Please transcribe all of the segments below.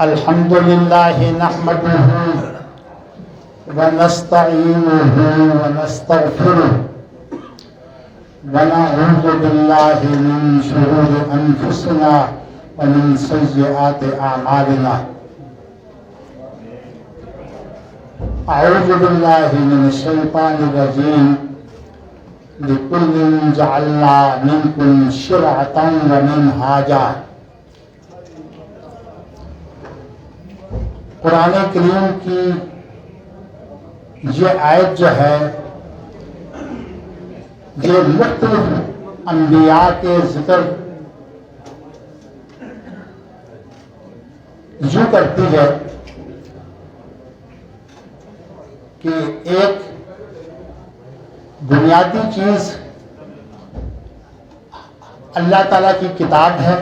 الحمد لله نحمده ونستعينه ونستغفره ونعوذ بالله من شرور أنفسنا ومن سيئات أعمالنا. أعوذ بالله من الشيطان الرجيم. لكل جعلنا منكم شرعة ومنهاجا. قرآن کریم کی یہ آیت جو ہے یہ مختلف انبیاء کے ذکر یوں کرتی ہے کہ ایک بنیادی چیز اللہ تعالیٰ کی کتاب ہے،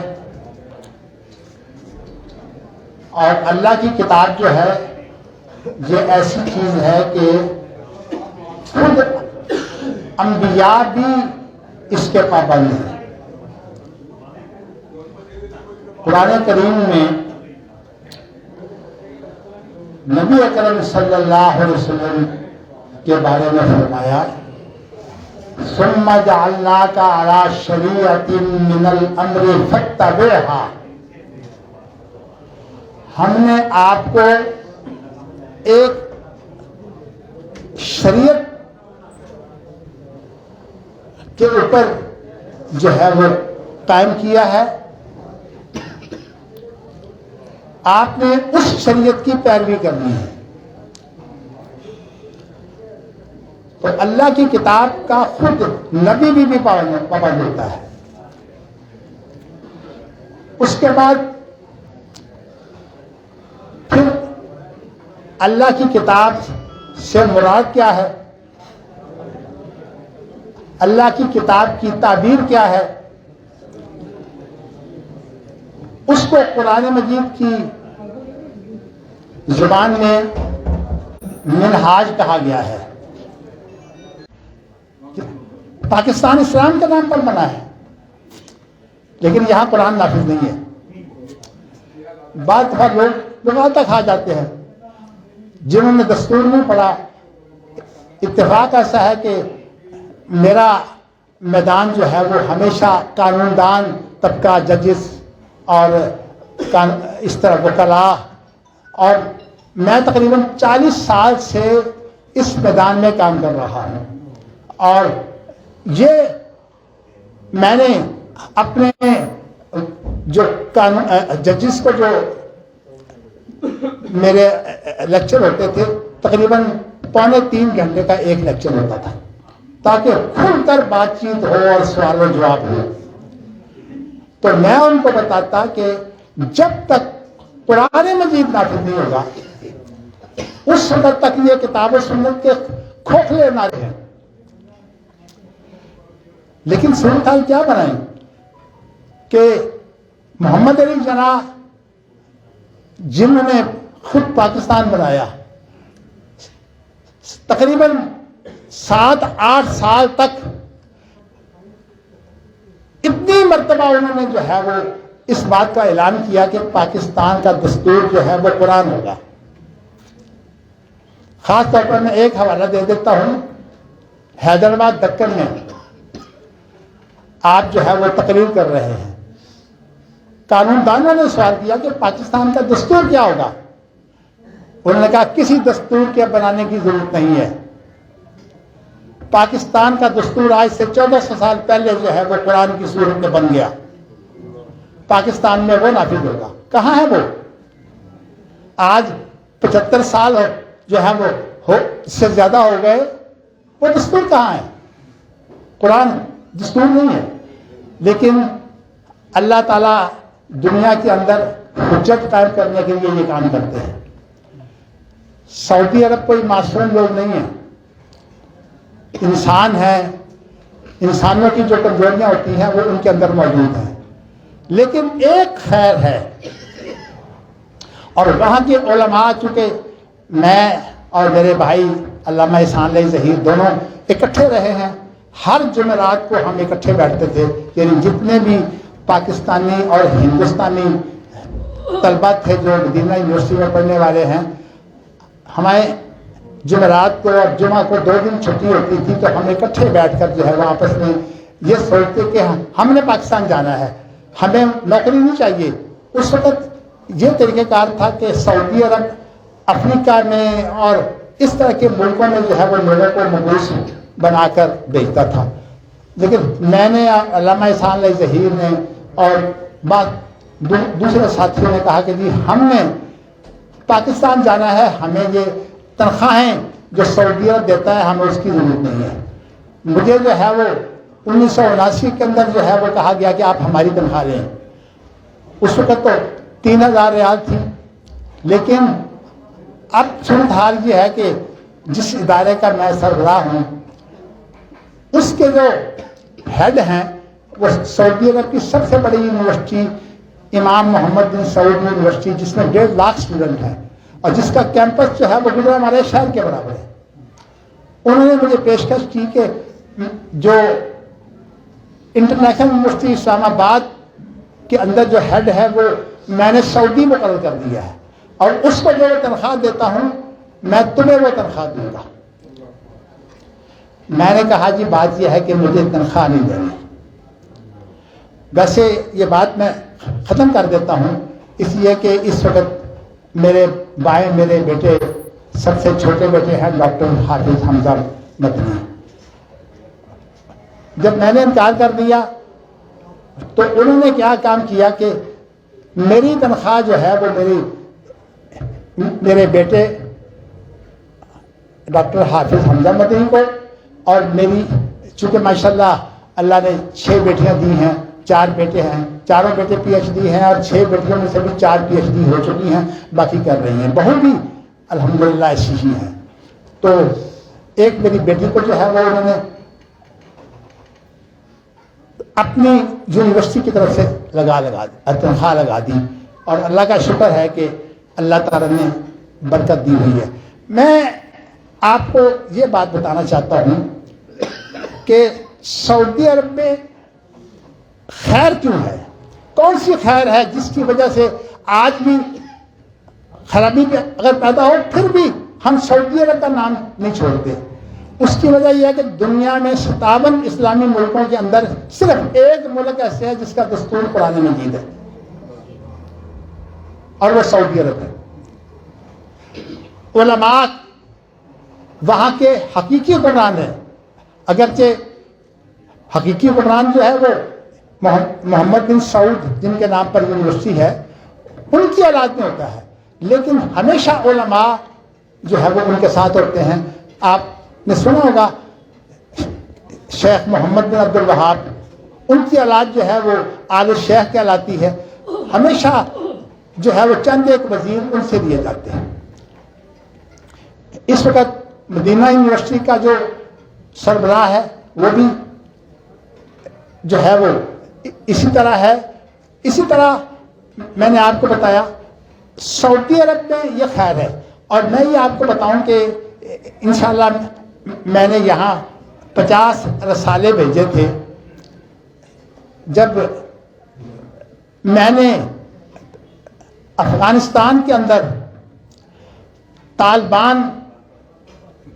اور اللہ کی کتاب جو ہے یہ ایسی چیز ہے کہ خود انبیاء بھی اس کے پابند ہیں. قرآن کریم میں نبی اکرم صلی اللہ علیہ وسلم کے بارے میں فرمایا ثم جعلناک علی شریعۃ من الامر فاتبعھا. ہم نے آپ کو ایک شریعت کے اوپر جو ہے وہ قائم کیا ہے، آپ نے اس شریعت کی پیروی کرنی ہے. تو اللہ کی کتاب کا خود نبی بھی پابند ہوتا ہے. اس کے بعد پھر اللہ کی کتاب سے مراد کیا ہے، اللہ کی کتاب کی تعبیر کیا ہے، اس کو قرآن مجید کی زبان میں منہاج کہا گیا ہے. پاکستان اسلام کے نام پر بنا ہے لیکن یہاں قرآن نافذ نہیں ہے. بعض دفعہ لوگ تک آ جاتے ہیں جنہوں نے دستور نہیں پڑھا. اتفاق ایسا ہے کہ میرا میدان جو ہے وہ ہمیشہ قانون دان طبقہ، ججز اور اس طرح وکلاء، اور میں تقریباً 40 سال سے اس میدان میں کام کر رہا ہوں. اور یہ میں نے اپنے جو ججز کو جو میرے لیکچر ہوتے تھے تقریباً 2.25 گھنٹے کا ایک لیکچر ہوتا تھا تاکہ کھل کر بات چیت ہو اور سوال و جواب ہو. تو میں ان کو بتاتا کہ جب تک قرآن مجید نافذ نہیں ہوگا اس وقت تک یہ کتاب و سنت کے کھوکھلے نعرے ہیں. لیکن صورتحال کیا بنائیں کہ محمد علی جناح جنہوں نے خود پاکستان بنایا تقریباً 7-8 سال تک اتنی مرتبہ انہوں نے جو ہے وہ اس بات کا اعلان کیا کہ پاکستان کا دستور جو ہے وہ قرآن ہوگا. خاص طور پر میں ایک حوالہ دے دیتا ہوں. حیدرآباد دکن میں آپ جو ہے وہ تقریر کر رہے ہیں. قانون دانوں نے سوال کیا کہ پاکستان کا دستور کیا ہوگا. انہوں نے کہا کسی دستور کے بنانے کی ضرورت نہیں ہے. پاکستان کا دستور آج سے 1400 سال پہلے جو ہے وہ قرآن کی صورت میں بن گیا. پاکستان میں وہ نافذ ہوگا. کہاں ہے وہ؟ آج 75 سال جو ہے وہ اس سے زیادہ ہو گئے. وہ دستور کہاں ہے؟ قرآن دستور نہیں ہے. لیکن اللہ تعالیٰ دنیا کے اندر حجت قائم کرنے کے لیے یہ کام کرتے ہیں. سعودی عرب کوئی معصوم لوگ نہیں ہیں، انسان ہیں. انسانوں کی جو کمزوریاں ہوتی ہیں وہ ان کے اندر موجود ہیں. لیکن ایک خیر ہے، اور وہاں کے علماء چونکہ میں اور میرے بھائی علامہ احسان علی ظہیر دونوں اکٹھے رہے ہیں. ہر جمعرات کو ہم اکٹھے بیٹھتے تھے. یعنی جتنے بھی پاکستانی اور ہندوستانی طلبہ تھے جو مدینہ یونیورسٹی میں پڑھنے والے ہیں، ہمیں جمعرات کو اور جمعہ کو 2 دن چھٹی ہوتی تھی، تو ہم اکٹھے بیٹھ کر جو ہے وہ آپس میں یہ سوچتے کہ ہم نے پاکستان جانا ہے، ہمیں نوکری نہیں چاہیے۔ اس وقت یہ طریقہ کار تھا کہ سعودی عرب افریقہ میں اور اس طرح کے ملکوں میں جو ہے وہ لوگوں کو مبوس بنا کر بھیجتا تھا، لیکن میں نے، علامہ احسان علی ظہیر نے اور دوسرے ساتھیوں نے کہا کہ جی ہم نے پاکستان جانا ہے، ہمیں یہ تنخواہیں جو سعودی عرب دیتا ہے ہمیں اس کی ضرورت نہیں ہے۔ مجھے جو ہے وہ 1979 کے اندر جو ہے وہ کہا گیا کہ آپ ہماری تنخواہ لیں۔ اس وقت تو 3000 ریال تھی، لیکن اب صورتحال یہ ہے کہ جس ادارے کا میں سربراہ ہوں اس کے جو ہیڈ ہیں وہ سعودی عرب کی سب سے بڑی یونیورسٹی امام محمد بن سعود یونیورسٹی، جس میں 1.5 لاکھ اسٹوڈنٹ ہیں اور جس کا کیمپس جو ہے وہ گجرات ہمارے شہر کے برابر ہے۔ انہوں نے مجھے پیشکش کی کہ جو انٹرنیشنل یونیورسٹی اسلام آباد کے اندر جو ہیڈ ہے وہ میں نے سعودی مقرر کر دیا ہے، اور اس کو جو تنخواہ دیتا ہوں میں تمہیں وہ تنخواہ دوں گا۔ میں نے کہا جی بات یہ ہے کہ مجھے تنخواہ نہیں دینی۔ ویسے یہ بات میں ختم کر دیتا ہوں اس لیے کہ اس وقت میرے بائیں میرے بیٹے سب سے چھوٹے بیٹے ہیں ڈاکٹر حافظ حمزہ مدنی۔ جب میں نے انکار کر دیا تو انہوں نے کیا کام کیا کہ میری تنخواہ جو ہے وہ میرے بیٹے ڈاکٹر حافظ حمزہ مدنی کو، اور میری چونکہ ماشاءاللہ اللہ نے 6 بیٹیاں دی ہیں، 4 بیٹے ہیں، چاروں بیٹے پی ایچ ڈی ہیں، اور 6 بیٹیوں میں سے بھی 4 پی ایچ ڈی ہو چکی ہیں، باقی کر رہی ہیں، بہو بھی الحمدللہ ایسی ہی ہیں۔ تو ایک میری بیٹی کو جو ہے وہ انہوں نے اپنی یونیورسٹی کی طرف سے تنخواہ لگا دی، اور اللہ کا شکر ہے کہ اللہ تعالیٰ نے برکت دی ہوئی ہے۔ میں آپ کو یہ بات بتانا چاہتا ہوں کہ سعودی عرب میں خیر کیوں ہے، کون سی خیر ہے جس کی وجہ سے آج بھی خرابی اگر پیدا ہو پھر بھی ہم سعودی عرب کا نام نہیں چھوڑتے۔ اس کی وجہ یہ ہے کہ دنیا میں 57 اسلامی ملکوں کے اندر صرف ایک ملک ایسے ہے جس کا دستور قرآن مجید ہے، اور وہ سعودی عرب ہے۔ علماء وہاں کے حقیقی حکمران ہیں، اگرچہ حقیقی حکمران جو ہے وہ محمد بن سعود جن کے نام پر یونیورسٹی ہے ان کی اولاد میں ہوتا ہے، لیکن ہمیشہ علماء جو ہے وہ ان کے ساتھ ہوتے ہیں۔ آپ نے سنا ہوگا شیخ محمد بن عبد الوہاب، ان کی اولاد جو ہے وہ آل شیخ کہلاتی ہے، ہمیشہ جو ہے وہ چند ایک وزیر ان سے دیے جاتے ہیں۔ اس وقت مدینہ یونیورسٹی کا جو سربراہ ہے وہ بھی جو ہے وہ اسی طرح ہے۔ اسی طرح میں نے آپ کو بتایا سعودی عرب میں یہ خیر ہے، اور میں یہ آپ کو بتاؤں کہ انشاءاللہ میں نے یہاں 50 رسالے بھیجے تھے۔ جب میں نے افغانستان کے اندر طالبان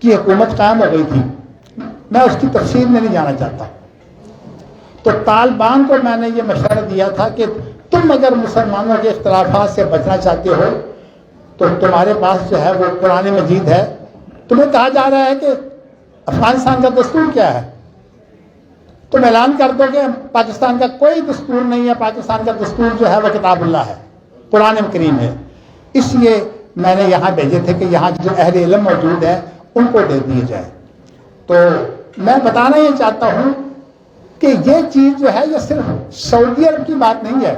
کی حکومت قائم ہو گئی تھی، میں اس کی تفصیل میں نہیں جانا چاہتا، تو طالبان کو میں نے یہ مشورہ دیا تھا کہ تم اگر مسلمانوں کے اختلافات سے بچنا چاہتے ہو تو تمہارے پاس جو ہے وہ قرآن مجید ہے۔ تمہیں کہا جا رہا ہے کہ افغانستان کا دستور کیا ہے، تم اعلان کر دو کہ پاکستان کا کوئی دستور نہیں ہے، پاکستان کا دستور جو ہے وہ کتاب اللہ ہے، قرآن کریم ہے۔ اس لیے میں نے یہاں بھیجے تھے کہ یہاں جو اہل علم موجود ہیں ان کو دے دیے جائے۔ تو میں بتانا یہ چاہتا ہوں کہ یہ چیز جو ہے یہ صرف سعودی عرب کی بات نہیں ہے۔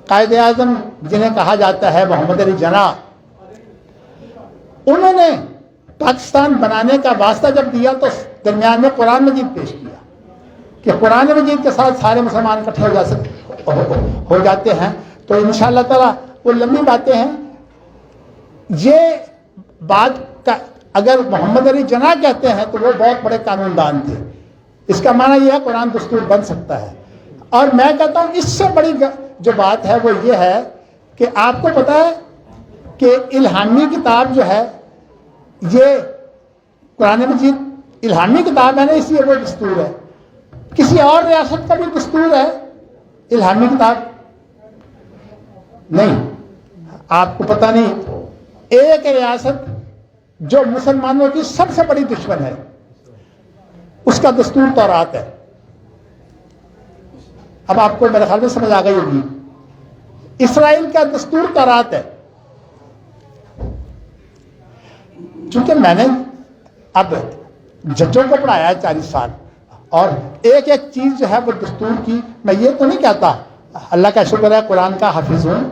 قائد اعظم جنہیں کہا جاتا ہے محمد علی جناح، انہوں نے پاکستان بنانے کا واسطہ جب دیا تو درمیان میں قرآن مجید پیش کیا کہ قرآن مجید کے ساتھ سارے مسلمان اکٹھے ہو جاتے ہیں۔ تو انشاءاللہ تعالیٰ وہ لمبی باتیں ہیں، یہ بات کا اگر محمد علی جناح کہتے ہیں تو وہ بہت بڑے قانون دان تھے۔ اس کا معنی یہ ہے قرآن دستور بن سکتا ہے۔ اور میں کہتا ہوں اس سے بڑی جو بات ہے وہ یہ ہے کہ آپ کو پتا ہے کہ الہامی کتاب جو ہے یہ قرآن مجید الہامی کتاب ہے نا، اس لیے وہ دستور ہے. کسی اور ریاست کا بھی دستور ہے الہامی کتاب نہیں. آپ کو پتہ نہیں، ایک ریاست جو مسلمانوں کی سب سے بڑی دشمن ہے اس کا دستور تورات ہے. اب آپ کو میرے خیال میں سمجھ آ گئی ہوگی. اسرائیل کا دستور تورات ہے. چونکہ میں نے اب ججوں کو پڑھایا ہے 40 سال، اور ایک ایک چیز جو ہے وہ دستور کی، میں یہ تو نہیں کہتا، اللہ کا شکر ہے قرآن کا حافظ ہوں،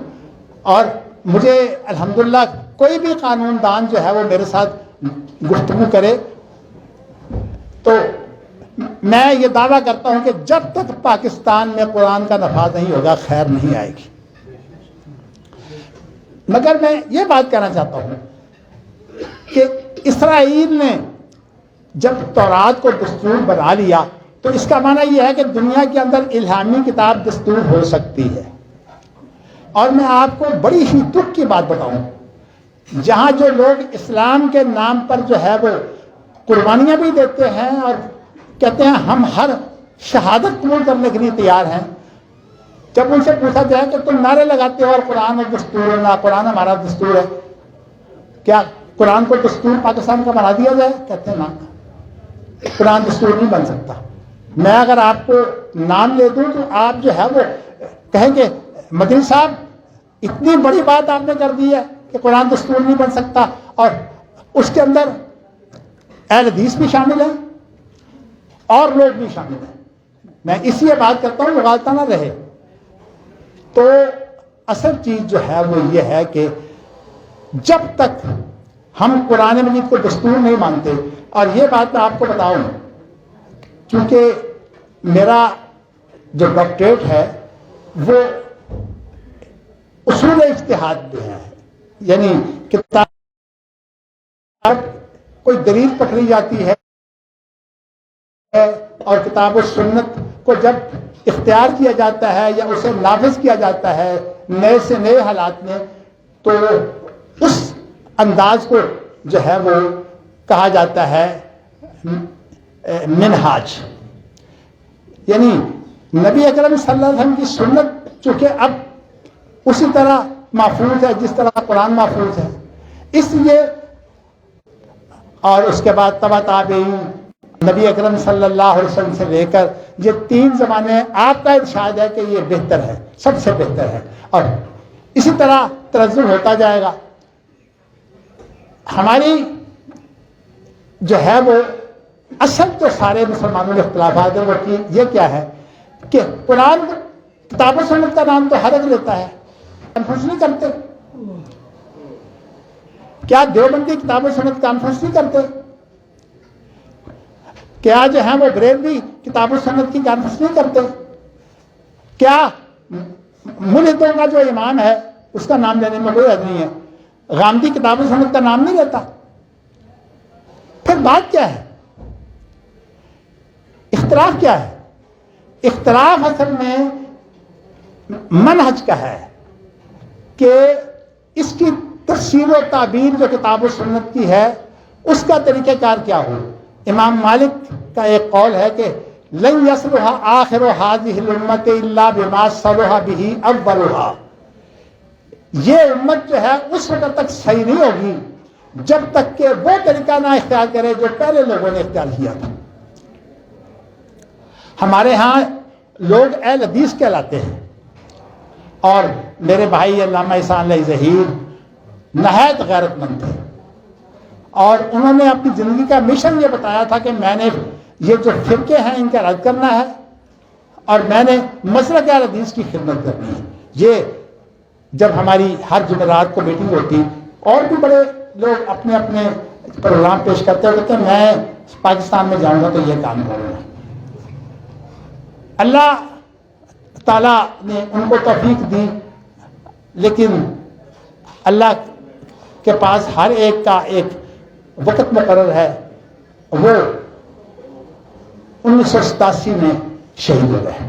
اور مجھے الحمدللہ کوئی بھی قانون دان جو ہے وہ میرے ساتھ گفتگو کرے تو میں یہ دعویٰ کرتا ہوں کہ جب تک پاکستان میں قرآن کا نفاذ نہیں ہوگا خیر نہیں آئے گی. مگر میں یہ بات کہنا چاہتا ہوں کہ اسرائیل نے جب تورات کو دستور بنا لیا تو اس کا معنی یہ ہے کہ دنیا کے اندر الہامی کتاب دستور ہو سکتی ہے. اور میں آپ کو بڑی ہی دکھ کی بات بتاؤں، جہاں جو لوگ اسلام کے نام پر جو ہے وہ قربانیاں بھی دیتے ہیں اور کہتے ہیں ہم ہر شہادت قبول کرنے کے لیے تیار ہیں، جب ان سے پوچھا جائے کہ تم نعرے لگاتے ہو اور قرآن اور دستور ہے، نہ قرآن ہمارا دستور ہے، کیا قرآن کو دستور پاکستان کا بنا دیا جائے؟ کہتے ہیں نا، قرآن دستور نہیں بن سکتا. میں اگر آپ کو نام لے دوں تو آپ جو ہے وہ کہیں گے مدنی صاحب اتنی بڑی بات آپ نے کر دی ہے کہ قرآن دستور نہیں بن سکتا، اور اس کے اندر اہل حدیث بھی شامل ہیں اور لوگ بھی شامل ہیں. میں اس لیے بات کرتا ہوں مغالطہ نہ رہے. تو اصل چیز جو ہے وہ یہ ہے کہ جب تک ہم قرآن مجید کو دستور نہیں مانتے، اور یہ بات میں آپ کو بتاؤں کیونکہ میرا جو ڈاکٹریٹ ہے وہ اصول اجتہاد پہ ہے، یعنی کتاب کوئی دلیل پکڑی جاتی ہے اور کتاب و سنت کو جب اختیار کیا جاتا ہے یا اسے نافذ کیا جاتا ہے نئے سے نئے حالات میں، تو اس انداز کو جو ہے وہ کہا جاتا ہے منہاج. یعنی نبی اکرم صلی اللہ علیہ وسلم کی سنت چونکہ اب اسی طرح محفوظ ہے جس طرح قرآن محفوظ ہے، اس لیے، اور اس کے بعد تبع تابعین، نبی اکرم صلی اللہ علیہ وسلم سے لے کر یہ 3 زمانے آپ کا ارشاد ہے کہ یہ بہتر ہے، سب سے بہتر ہے، اور اسی طرح ترجم ہوتا جائے گا. ہماری جو ہے وہ اصل جو سارے مسلمانوں کے اختلافات ہیں وہ یہ کیا ہے کہ قرآن کتاب و سنت کا نام تو ہر ایک لیتا ہے، کنفرنس نہیں کرتے. کیا دیوبندی کتاب و سنت کانفرنس نہیں کرتے؟ کیا جو ہے وہ بریلوی کتاب و سنت کی کانفرنس نہیں کرتے؟ کیا ملحدوں کا جو امام ہے اس کا نام لینے میں کوئی حد نہیں ہے، غامدی کتاب و سنت کا نام نہیں لیتا؟ پھر بات کیا ہے؟ اختلاف کیا ہے؟ اختلاف اصل میں منہج کا ہے کہ اس کی تفسیر و تعبیر جو کتاب و سنت کی ہے اس کا طریقہ کار کیا ہو. امام مالک کا ایک قول ہے کہ لن یصلح آخر هذه الامت الا بما صلح به اولها. یہ امت جو ہے اس وقت تک صحیح نہیں ہوگی جب تک کہ وہ طریقہ نہ اختیار کرے جو پہلے لوگوں نے اختیار کیا تھا. ہمارے ہاں لوگ اہل حدیث کہلاتے ہیں، اور میرے بھائی علامہ احسان علیہ ظہیر نہایت غیرت مند تھے، اور انہوں نے اپنی زندگی کا مشن یہ بتایا تھا کہ میں نے یہ جو فرقے ہیں ان کا رد کرنا ہے اور میں نے مسلک اہل حدیث کی خدمت کرنی ہے. یہ جب ہماری ہر جمعرات کو میٹنگ ہوتی اور بھی بڑے لوگ اپنے اپنے پروگرام پیش کرتے ہیں، کہتے ہیں میں پاکستان میں جاؤں گا تو یہ کام کروں گا. اللہ تعالیٰ نے ان کو توفیق دی، لیکن اللہ کے پاس ہر ایک کا ایک وقت مقرر ہے. وہ 1987 میں شہید ہو گئے.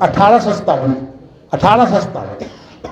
1857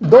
2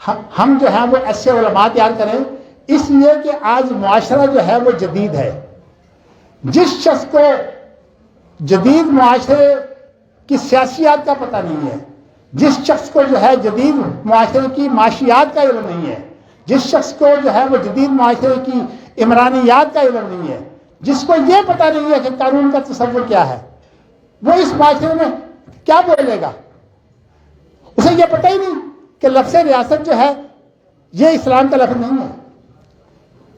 ہم جو ہے وہ ایسے علماء تیار کریں، اس لیے کہ آج معاشرہ جو ہے وہ جدید ہے. جس شخص کو جدید معاشرے کی سیاسیات کا پتہ نہیں ہے، جس شخص کو جو ہے جدید معاشرے کی معاشیات کا علم نہیں ہے، جس شخص کو جو ہے وہ جدید معاشرے کی عمرانیات کا علم نہیں ہے، جس کو یہ پتہ نہیں ہے کہ قانون کا تصور کیا ہے، وہ اس معاشرے میں کیا بولے گا؟ اسے یہ پتہ ہی نہیں کہ لفظ ریاست جو ہے یہ اسلام کا لفظ نہیں ہے.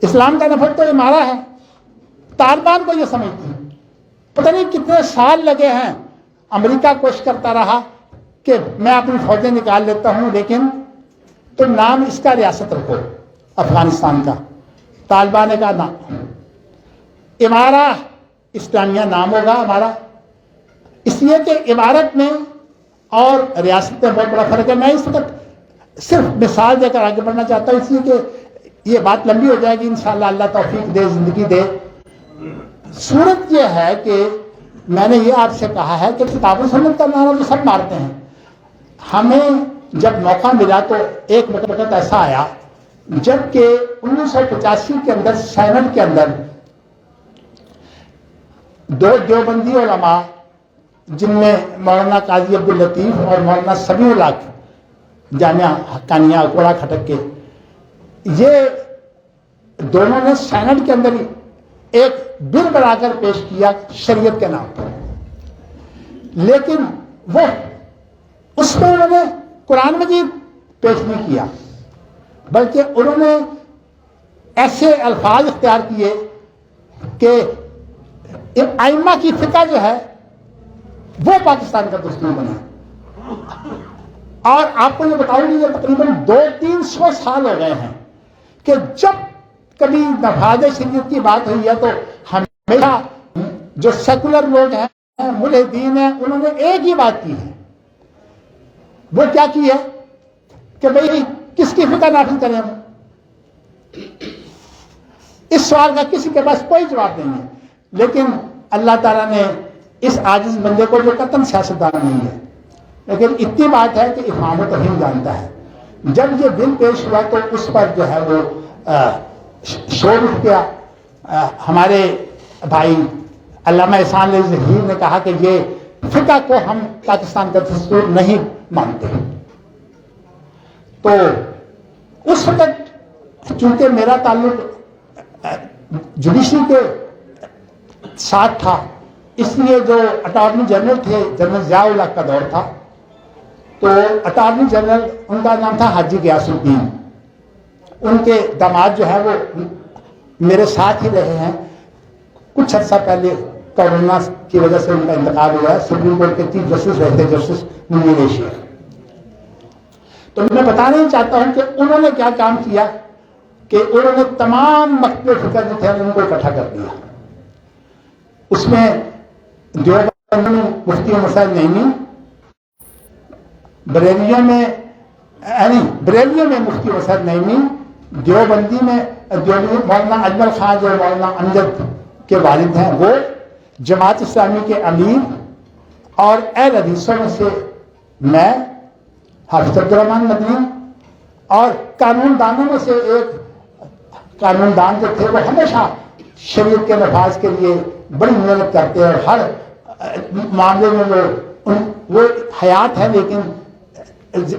اسلام کا لفظ تو امارہ ہے. طالبان کو یہ سمجھتی ہے. پتہ نہیں کتنے سال لگے ہیں. امریکہ کوشش کرتا رہا کہ میں اپنی فوجیں نکال لیتا ہوں، لیکن تم نام اس کا ریاست رکھو افغانستان کا. طالبان نے کہا نہ، امارہ اسلامیہ نام ہوگا ہمارا. اس لیے کہ عمارت میں اور ریاست میں بہت بڑا فرق ہے. میں اس وقت صرف مثال دے کر آگے بڑھنا چاہتا ہوں، اس لیے کہ یہ بات لمبی ہو جائے گی. انشاءاللہ اللہ توفیق دے، زندگی دے. صورت یہ ہے کہ میں نے یہ آپ سے کہا ہے کہ کتاب و سنت کا نعرہ تو سب مارتے ہیں. ہمیں جب موقع ملا تو ایک وقت ایسا آیا جب کہ 1985 کے اندر سینٹ کے اندر دو دیوبندی علماء جن میں مولانا قاضی عبداللطیف اور مولانا سمیع اللہ جامعہ حقانیہ کوڑا کھٹک کے، یہ دونوں نے سینٹ کے اندر ایک بل بنا کر پیش کیا شریعت کے نام پر. لیکن وہ اس میں انہوں نے قرآن مجید پیش نہیں کیا، بلکہ انہوں نے ایسے الفاظ اختیار کیے کہ ائمہ کی فقہ جو ہے وہ پاکستان کا دستور بنا. اور آپ کو یہ بتاؤں گی یہ تقریباً 200-300 سال ہو گئے ہیں کہ جب کبھی نفاذ شریعت کی بات ہوئی ہے تو ہمیشہ جو سیکولر لوگ ہیں، ملحدین ہیں، انہوں نے ایک ہی بات کی ہے. وہ کیا کی ہے کہ بھئی کس کی فقہ نافذ کریں ہم؟ اس سوال کا کسی کے پاس کوئی جواب نہیں ہے. لیکن اللہ تعالیٰ نے اس عاجز بندے کو، جو قطعاً سیاستدان نہیں ہے، لیکن اتنی بات ہے کہ افہام و تفہیم جانتا ہے، جب یہ بل پیش ہوا تو اس پر جو ہے وہ شور اٹھ گیا. ہمارے بھائی علامہ احسان علی ظہیر نے کہا کہ یہ فقہ کو ہم پاکستان کا دستور نہیں مانتے. تو اس وقت چونکہ میرا تعلق جوڈیشری کے ساتھ تھا، اس لیے جو اٹارنی جنرل تھے، جنرل ضیاء الحق کا دور تھا، تو اٹارنی جنرل ان کا نام تھا حاجی غیاث الدین. ان کے داماد جو ہے وہ میرے ساتھ ہی رہے ہیں. کچھ عرصہ پہلے کورونا کی وجہ سے ان کا انتقال ہوا ہے. سپریم کورٹ کے چیف جسٹس رہتے جسٹس منیر شیخ. تو میں بتانا ہی چاہتا ہوں کہ انہوں نے کیا کام کیا کہ انہوں نے تمام مکتب فقہ جو تھے ان کو اکٹھا کر دیا. اس میں دیوبند میں مفتی مسعود نعیمی، بریلیوں میں مفتی مسعود نعیمی، دیوبندی میں مولانا اجمل خان جو مولانا امجد کے والد ہیں وہ، جماعت اسلامی کے امیر، اور اہل حدیثوں میں سے میں، حافظ عبدالرحمن مدنی، اور قانون دانوں میں سے ایک قانون دان جو تھے وہ ہمیشہ شریعت کے نفاذ کے لیے بڑی محنت کرتے ہیں. اور ہر معاملے میں وہ حیات ہے، لیکن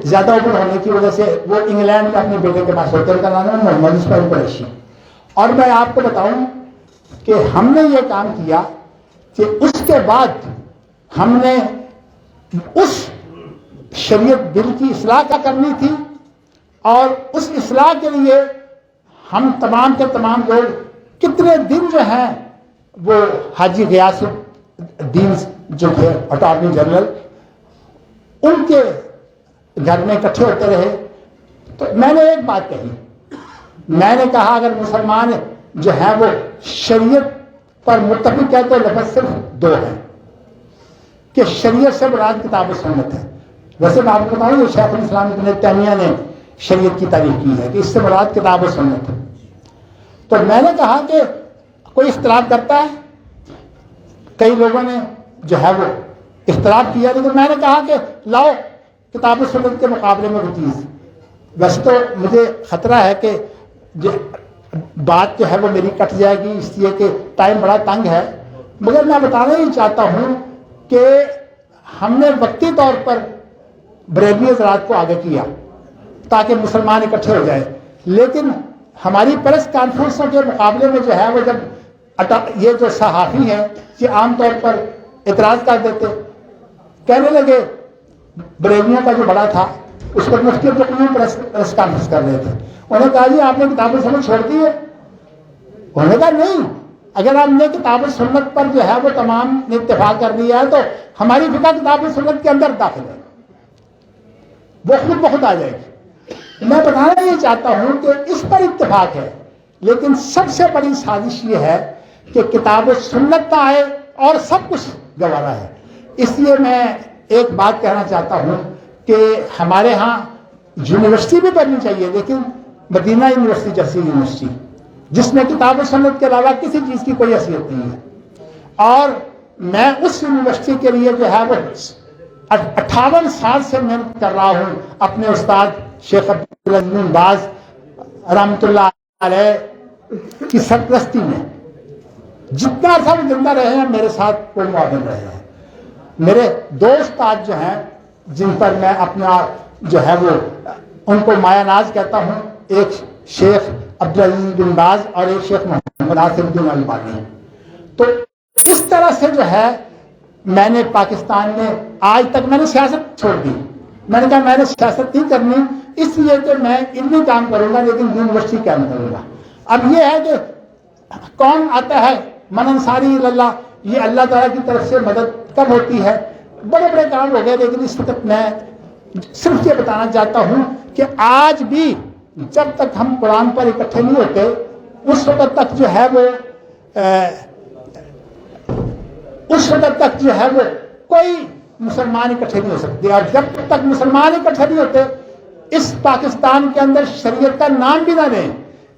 زیادہ عمر ہونے کی وجہ سے وہ انگلینڈ میں اپنے بیٹے کے پاس ہوتے. کا نام ہے محمد اسماعیل قریشی. اور میں آپ کو بتاؤں کہ ہم نے یہ کام کیا کہ اس کے بعد ہم نے اس شریعت بل کی اصلاح کا کرنی تھی، اور اس اصلاح کے لیے ہم تمام کے تمام لوگ کتنے دن جو ہیں وہ حاجی غیاث الدین جو تھے اٹارنی جنرل، ان کے گھر میں اکٹھے ہوتے رہے. تو میں نے ایک بات کہی، میں نے کہا اگر مسلمان جو ہیں وہ شریعت پر متفق ہے تو لفظ صرف دو ہیں کہ شریعت سے مراد کتاب و سنت ہے. ویسے میں آپ کو بتاؤں کہ شیخ الاسلام ابن تیمیہ نے شریعت کی تعریف کی ہے کہ اس سے مراد کتاب و سنت ہے. تو میں نے کہا کہ کوئی اختلاف کرتا ہے، کئی لوگوں نے جو ہے وہ اختلاف کیا، لیکن میں نے کہا کہ لاؤ کتاب و سنت کے مقابلے میں وہ چیز. ویسے تو مجھے خطرہ ہے کہ بات جو ہے وہ میری کٹ جائے گی، اس لیے کہ ٹائم بڑا تنگ ہے، مگر میں بتانا ہی چاہتا ہوں کہ ہم نے وقتی طور پر بریلوی حضرات کو آگے کیا تاکہ مسلمان اکٹھے ہو جائیں، لیکن ہماری پریس کانفرنسوں کے مقابلے میں جو ہے وہ جب یہ جو صحافی ہیں یہ عام طور پر اعتراض کر دیتے، کہنے لگے بریلویوں کا جو بڑا تھا اس پر مفتی عبدالقیوم پریس کانفرنس کر رہے تھے، انہوں نے کہا جی آپ نے کتاب و سنت چھوڑ دی ہے؟ انہوں نے کہا نہیں، اگر ہم نے کتاب و سنت پر جو ہے وہ تمام نے اتفاق کر لیا ہے تو ہماری فقہ کتاب و سنت کے اندر داخل ہے، وہ خود بخود آ جائے گی۔ میں بتانا یہ چاہتا ہوں کہ اس پر اتفاق ہے، لیکن سب سے بڑی سازش یہ ہے کہ کتاب و سنت نہ آئے اور سب کچھ گوارا ہے۔ اس لیے میں ایک بات کہنا چاہتا ہوں کہ ہمارے ہاں یونیورسٹی بھی بننی چاہیے، لیکن مدینہ یونیورسٹی جیسی یونیورسٹی جس میں کتاب و سنت کے علاوہ کسی چیز کی کوئی حیثیت نہیں ہے، اور میں اس یونیورسٹی کے لیے جو ہے وہ 58 سال سے محنت کر رہا ہوں اپنے استاد شیخ عبدالعزیز بن باز رحمۃ اللہ علیہ کی سرپرستی میں، جتنا عرصہ وہ زندہ رہے ہیں میرے ساتھ کوئی معاون رہے ہیں۔ میرے دو استاد جو ہیں جن پر میں اپنا جو ہے وہ ان کو مایا ناز کہتا ہوں، ایک شیخ عبدالعزیز بن باز اور ایک شیخ محمد ناصر الدین البانی، تو اس طرح سے جو ہے میں نے پاکستان میں آج تک میں نے سیاست چھوڑ دی، میں نے کہا میں نے سیاست نہیں کرنی، اس لیے کہ میں علمی کام کروں گا لیکن یونیورسٹی کام کروں گا۔ اب یہ ہے کہ کون آتا ہے من انصاری اللہ، یہ اللہ تعالیٰ کی طرف سے مدد کب ہوتی ہے، بڑے بڑے کام ہو گئے، لیکن اس وقت میں صرف یہ بتانا چاہتا ہوں کہ آج بھی جب تک ہم قرآن پر اکٹھے نہیں ہوتے اس وقت تک جو ہے وہ کوئی مسلمان اکٹھے نہیں ہو سکتے، اور جب تک مسلمان اکٹھے نہیں ہوتے اس پاکستان کے اندر شریعت کا نام بھی نہ لیں،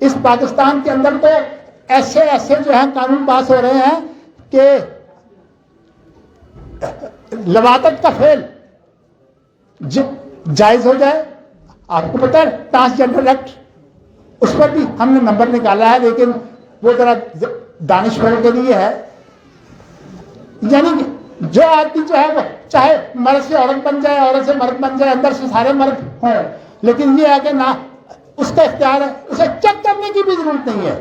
اس پاکستان کے اندر تو ایسے جو ہیں قانون پاس ہو رہے ہیں کہ لواطت کا فعل جائز ہو جائے۔ آپ کو پتہ ہے ٹرانسجنڈر ایکٹ، اس پر بھی ہم نے نمبر نکالا ہے، لیکن وہ ذرا دانشوروں کے لیے ہے، یعنی جو آدمی جو ہے وہ چاہے مرد سے عورت بن جائے، عورت سے مرد بن جائے، اندر سے سارے مرد ہوں، لیکن یہ ہے کہ نہ اس کا اختیار ہے، اسے چیک کرنے کی بھی ضرورت نہیں ہے،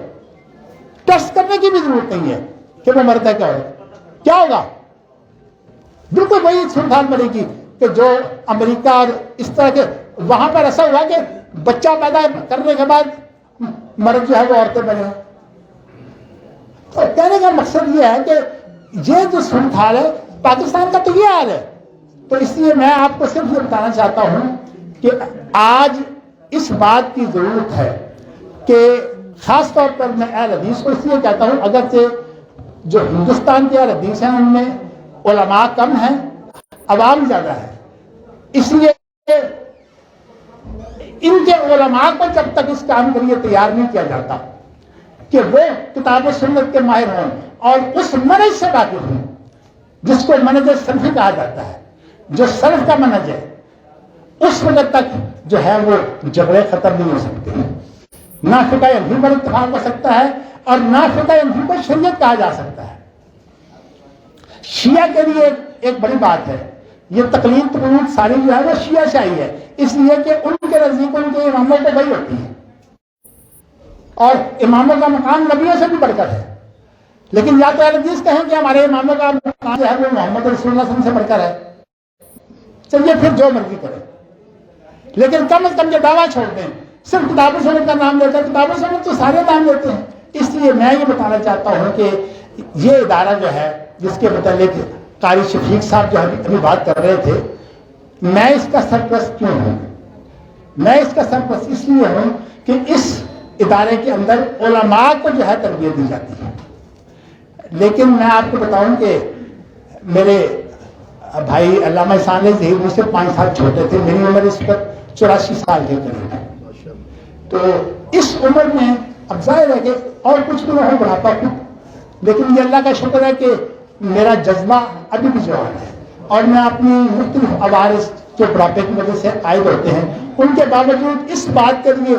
ٹیسٹ کرنے کی بھی ضرورت نہیں ہے کہ وہ مرد ہے کیا عورت، کیا ہوگا؟ بالکل وہی صورتحال بنے گی کہ جو امریکہ اور اس طرح کے وہاں پر ایسا ہوا کہ بچہ پیدا کرنے کے بعد مرد جو ہے وہ عورتیں بنے ہیں۔ تو کہنے کا مقصد یہ ہے کہ یہ جو صورتحال ہے پاکستان کا تو یہ حال ہے، تو اس لیے میں آپ کو صرف یہ بتانا چاہتا ہوں کہ آج اس بات کی ضرورت ہے کہ خاص طور پر میں اہل حدیث کو اس لیے کہتا ہوں، اگرچہ جو ہندوستان کے اہل حدیث ہیں ان میں علماء کم ہیں، عوام زیادہ ہے، اس لیے ان کے علماء کو جب تک اس کام کے لیے تیار نہیں کیا جاتا کہ وہ کتاب و سنت کے ماہر ہوں اور اس منہج سے واقف ہوں جس کو منہج سلفی کہا جاتا ہے، جو سلف کا منہج ہے، اس وقت تک جو ہے وہ جھگڑے ختم نہیں ہو سکتے، نہ فقہ حنفی پر اتفاق ہو سکتا ہے اور نہ فقہ حنفی کو شریعت کہا جا سکتا ہے۔ شیعہ کے لیے ایک بڑی بات ہے، یہ تقلید ساری جو ہے وہ شیعہ شاہی ہے، اس لیے کہ ان کے نزدیک ان کے اماموں کو وہی ہوتی ہے، اور اماموں کا مقام نبیوں سے بھی بڑھ کر ہے، لیکن یا تو اہل حدیث کہیں کہ ہمارے اماموں کا مقام جو ہے وہ محمد رسول اللہ صلی اللہ علیہ وسلم سے بڑھ کر ہے، چلیے پھر جو مرضی کریں، لیکن کم از کم یہ دعویٰ چھوڑ دیں، صرف کتاب و سنت کا نام لیتے ہیں، کتاب و سنت تو سارے نام لیتے ہیں۔ اس لیے میں یہ بتانا چاہتا ہوں کہ یہ ادارہ جو ہے جس کے متعلق قاری شفیق صاحب جو ابھی بات کر رہے تھے، میں اس کا سرپرست کیوں ہوں؟ میں اس کا سرپرست اس لیے ہوں کہ اس ادارے کے اندر علماء کو جو ہے تربیت دی جاتی ہے، لیکن میں آپ کو بتاؤں کہ میرے بھائی علامہ احسان ظہیر مجھ سے 5 سال چھوٹے تھے، میری عمر اس وقت 84 سال کے قریب ہے، تو اس عمر میں اب ظاہر ہے کہ اور کچھ بھی نہ ہو بڑھاپا خود، لیکن یہ اللہ کا شکر ہے کہ میرا جذبہ ابھی بھی جوان ہے اور میں اپنی مختلف عوارض جو بڑھاپے کی وجہ سے عائد ہوتے ہیں، ان کے باوجود اس بات کے لیے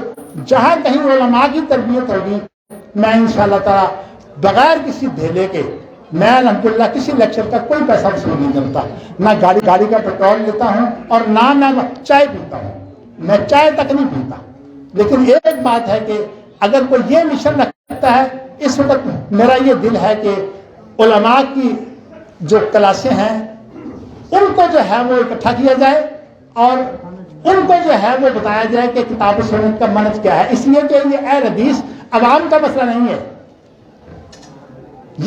جہاں کہیں علماء کی تربیت ہوگی، میں انشاءاللہ تعالیٰ بغیر کسی دھیلے کے، میں الحمدللہ کسی لیکچر کا کوئی پیسہ وصول نہیں کرتا، نہ گاڑی کا پیٹرول لیتا ہوں، اور نہ میں چائے پیتا ہوں، میں چائے تک نہیں پیتا۔ لیکن ایک بات ہے کہ اگر کوئی یہ مشن رکھتا ہے، اس وقت میرا یہ دل ہے کہ علماء کی جو کلاسیں ہیں ان کو جو ہے وہ اکٹھا کیا جائے، اور ان کو جو ہے وہ بتایا جائے کہ کتاب و سنت کا منہج کیا ہے، اس لیے کہ یہ اہل حدیث عوام کا مسئلہ نہیں ہے،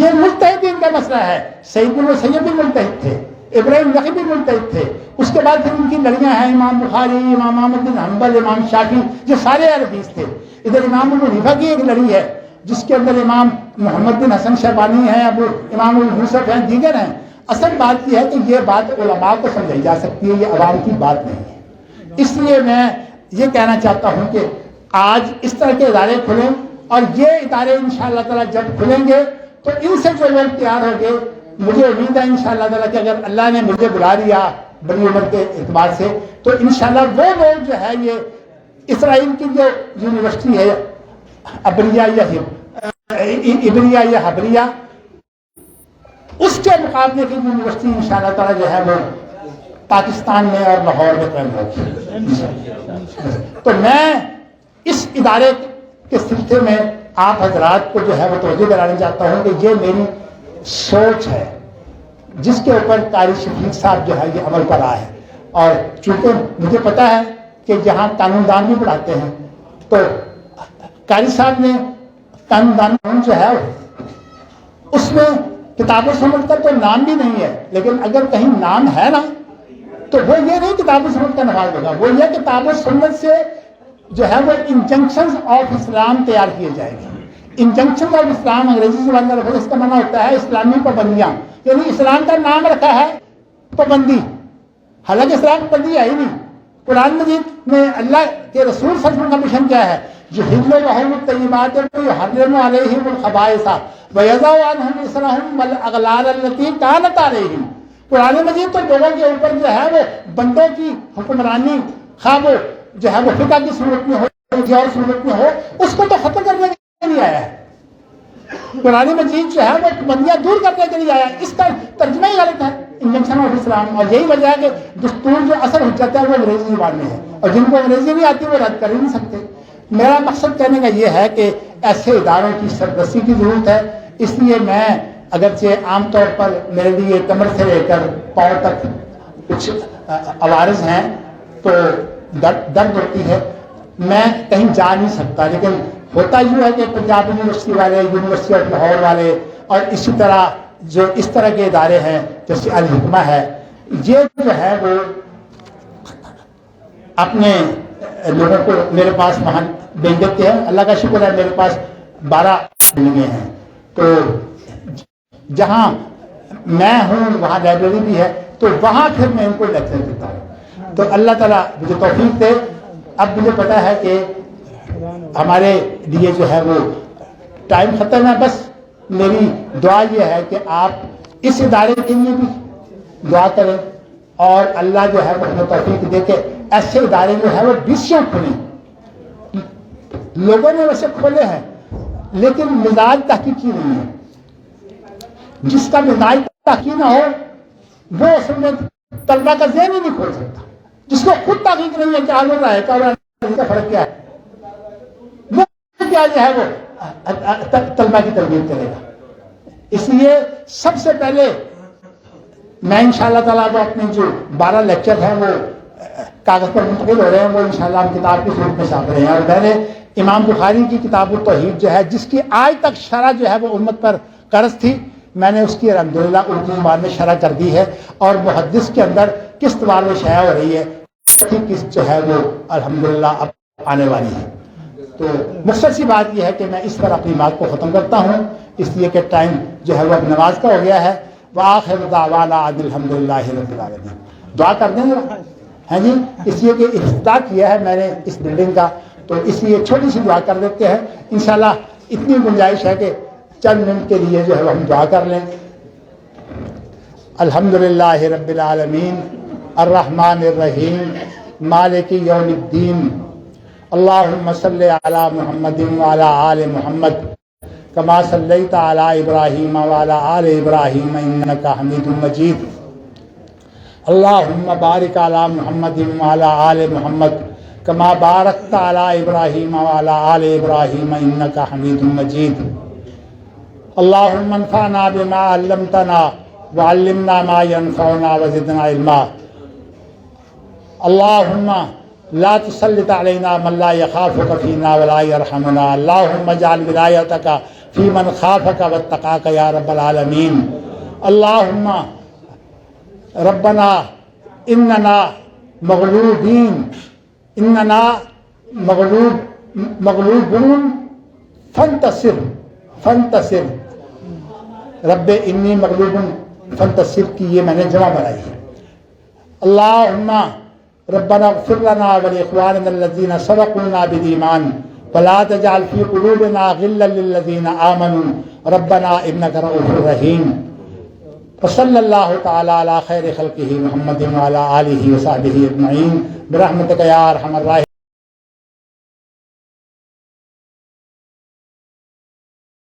یہ مجتہدین کا مسئلہ ہے۔ سید بن سید بھی مجتہد تھے، ابراہیم نخعی بھی مجتہد تھے، اس کے بعد پھر ان کی لڑیاں ہیں، امام بخاری، امام احمد بن حنبل، امام شافعی، یہ سارے اہل حدیث تھے۔ ادھر امام ابو حنیفہ کی ایک لڑی ہے جس کے اندر امام محمد بن حسن شیبانی ہیں، امام ابو یوسف ہیں، دیگر ہیں۔ اصل بات یہ ہے کہ یہ بات علماء کو سمجھائی جا سکتی ہے، یہ عوام کی بات نہیں ہے۔ اس لیے میں یہ کہنا چاہتا ہوں کہ آج اس طرح کے ادارے کھلیں، اور یہ ادارے انشاءاللہ تعالیٰ جب کھلیں گے تو ان سے جو لوگ تیار ہوں گے، مجھے امید ہے انشاءاللہ تعالیٰ کہ اگر اللہ نے مجھے بلا لیا بڑی عمر کے اعتبار سے، تو انشاءاللہ وہ لوگ جو ہے یہ اسرائیل کی جو یونیورسٹی ہے ابریہ یا حبریہ، اس کے مقابلے کی یونیورسٹی انشاءاللہ تعالیٰ جو ہے وہ پاکستان میں اور لاہور میں قائم ہوگی۔ تو میں اس ادارے کے سلسلے میں آپ حضرات کو جو ہے وہ توجہ دلانا چاہتا ہوں کہ یہ میری سوچ ہے جس کے اوپر قاری شفیق صاحب جو ہے یہ عمل کر رہا ہے، اور چونکہ مجھے پتا ہے کہ جہاں قانون دان بھی پڑھاتے ہیں، تو قاری صاحب نے قانون دان جو ہے اس میں کتاب و سنت کا تو نام بھی نہیں ہے، لیکن اگر کہیں نام ہے نا تو وہ یہ نہیں کتاب و سنت کا نفاذ ہوگا، وہ یہ کتاب و سنت سے جو ہے وہ انجنکشنز آف اسلام تیار کیے جائیں گے۔ انجنکشنز آف اسلام انگریزی زبان کا لفظ، اس کا معنی ہوتا ہے اسلامی پابندیاں، یعنی اسلام کا نام رکھا ہے پابندی، حالانکہ اسلام پابندی ہے ہی نہیں۔ قرآن مجید میں اللہ کے رسول صلی اللہ علیہ وسلم کا مشن کیا ہے؟ یحل لهم الطیبات ویحرم علیہم الخبائث ویضع عنہم اصرہم والاغلال التي کانت علیہم۔ قرآن مجید تو لوگوں کے اوپر جو ہے وہ بندوں کی حکمرانی، خواہ وہ جو ہے وہ فقہ کی صورت میں ہو یا اور صورت میں ہو، اس کو تو ختم کرنے کے لیے آیا ہے۔ قرآن مجید جو ہے وہ بندیاں دور کرنے کے لیے آیا ہے، اس کا ترجمہ ہی غلط ہے، انجنکشن آف اسلام۔ اور یہی وجہ ہے کہ دستور جو اثر حجت ہے وہ انگریزی زبان میں ہے، اور جن کو انگریزی نہیں آتی وہ رد کر ہی نہیں سکتے۔ میرا مقصد کہنے کا یہ ہے کہ ایسے اداروں کی سربرستی کی ضرورت ہے، اس لیے میں اگرچہ عام طور پر میرے لیے کمر سے لے کر پاؤں تک کچھ عوارض ہیں تو درد ہوتی ہے، میں کہیں جا نہیں سکتا، لیکن ہوتا یوں ہے کہ پنجاب یونیورسٹی والے، یونیورسٹی آف لاہور والے، اور اسی طرح جو اس طرح کے ادارے ہیں جیسے الحکمہ ہے، یہ جو ہے وہ اپنے لوگوں کو میرے پاس وہاں بھیج دیتے ہیں۔ اللہ کا شکر ہے میرے پاس 12 بلڈنگیں ہیں، تو جہاں میں ہوں وہاں لائبریری بھی ہے، تو وہاں پھر میں ان کو لیکچر دیتا ہوں۔ تو اللہ تعالیٰ مجھے توفیق دے۔ اب مجھے پتا ہے کہ ہمارے لیے جو ہے وہ ٹائم ختم ہے، بس میری دعا یہ ہے کہ آپ اس ادارے کے لیے بھی دعا کریں، اور اللہ جو ہے وہ ہمیں توفیق دے کہ ایسے ادارے جو ہے وہ بیسیوں کھلیں۔ لوگوں نے ویسے کھولے ہیں لیکن مزاج تحقیقی نہیں ہے، جس کا مزاج تحقیقی نہ ہو وہ اصل میں طلبہ کا ذہن ہی نہیں کھول سکتا، جس کو خود تحقیق نہیں ہے کہ عالم رائے کا فرق کیا ہے، وہ کیا جو ہے وہ طلبہ کی تربیت کرے گا۔ اس لیے سب سے پہلے میں انشاءاللہ تعالیٰ وہ اپنے جو 12 لیکچر ہیں وہ کاغذ پر منتقل ہو رہے ہیں، وہ انشاءاللہ ہم کتاب کی صورت میں چھاپ رہے ہیں، اور میں نے امام بخاری کی کتاب التوحید جو ہے، جس کی آج تک شرح جو ہے وہ امت پر قرض تھی، میں نے اس کی الحمدللہ اردو زبان میں شرح کر دی ہے، اور محدث کے اندر قسط وار میں شائع ہو رہی ہے، قسط جو ہے وہ الحمدللہ اب آنے والی ہے۔ تو مختصر سی بات یہ ہے کہ میں اس پر اپنی بات کو ختم کرتا ہوں، اس لیے کہ ٹائم جو ہے وہ اب نماز کا ہو گیا ہے۔ وآخر دعوانا ان الحمدللہ رب العالمین۔ دعا کر دیں گے ہیں جی، اس لیے کہ افتتاح کیا ہے میں نے اس بلڈنگ کا، تو اس لیے چھوٹی سی دعا کر دیتے ہیں۔ انشاءاللہ اتنی گنجائش ہے کہ چند منٹ کے لیے جو ہے وہ ہم دعا کر لیں۔ الحمدللہ رب العالمین الرحمن الرحیم مالک یوم الدین اللہم صلی علی محمد وعلی آل محمد کما صلیت علی ابراہیم وعلی آل ابراہیم انک حمید مجید اللہم بارک علی محمد وعلی آل محمد کما بارکت علی ابراہیم وعلی آل ابراہیم انک حمید مجید اللہم انفعنا بما علمتنا وعلمنا ما ينفعنا وزدنا علما اللہم لا تسلط علينا من لا يخافك فينا ولا يرحمنا اللهم اجعل ولايتك في من خافك واتقاك يا رب العالمين اللهم ربنا اننا مغلوبين مغلوبون فانتصر رب انی مغلوب فانتصر کی یہ میں نے جمع بنائی ہے اللہم ربنا اغفر لنا ولاخواننا الذین سبقونا بالایمان ولا تجعل في قلوبنا غلا للذین آمنوا ربنا انک رؤوف رحیم وصلی اللہ تعالی علی خیر خلقہ محمد وعلی آلہ وصحبہ اجمعین برحمتک یا ارحم الراحمین